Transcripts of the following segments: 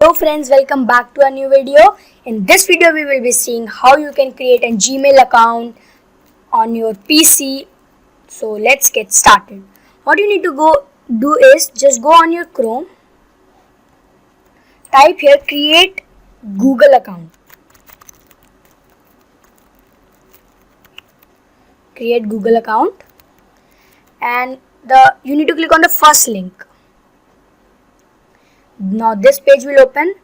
Hello friends, welcome back to a new video. In this video we will be seeing how you can create a Gmail account on your PC. So let's get started. What you need to do is just go on your Chrome, type here create Google account. Create Google account and you need to click on the first link. Now this page will open.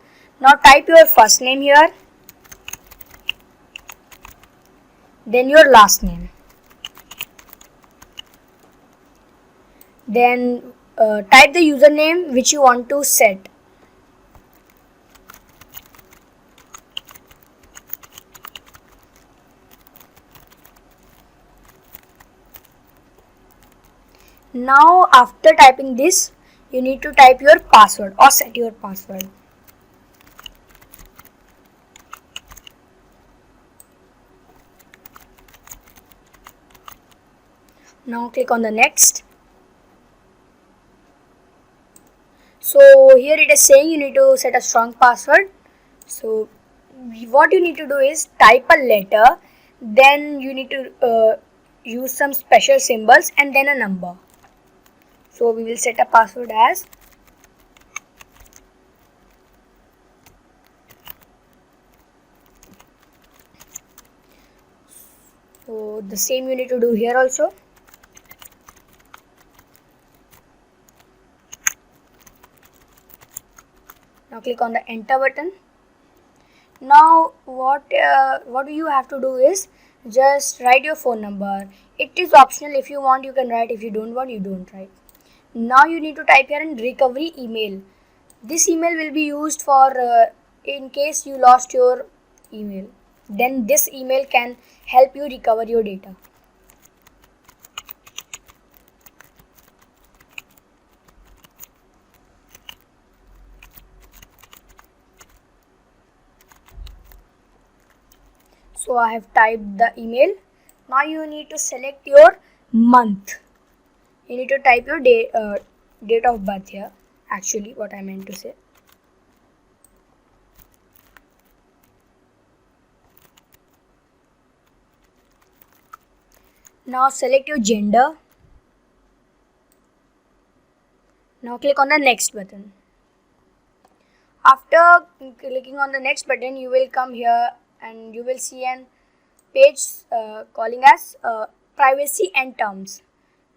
Now type your first name here, then your last name, then type the username which you want to set. Now after typing this, you need to type your password or set your password. Now click on the next. So here it is saying you need to set a strong password. So what you need to do is type a letter, then you need to use some special symbols and then a number. So we will set a password as the same you need to do here also. Now click on the enter button. Now what you have to do is just write your phone number. It is optional. If you want you can write, if you don't want you don't write. Now you need to type here in recovery email. This email will be used for in case you lost your email. Then this email can help you recover your data. So I have typed the email. Now you need to select your month. You need to type your date of birth here. Actually, what I meant to say. Now select your gender. Now click on the next button. After clicking on the next button, you will come here and you will see an page calling as privacy and terms.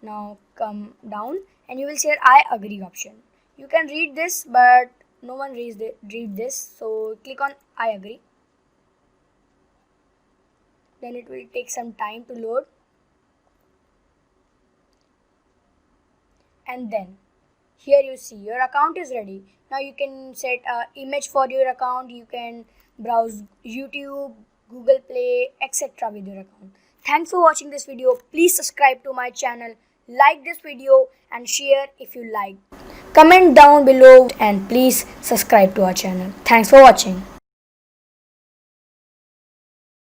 Now come down and you will see I agree option. You can read this, but no one read this. So click on I agree. Then it will take some time to load. And then here you see your account is ready. Now you can set an image for your account. You can browse YouTube, Google Play, etc. with your account. Thanks for watching this video. Please subscribe to my channel, like this video and share if you like. Comment down below and please subscribe to our channel. Thanks for watching.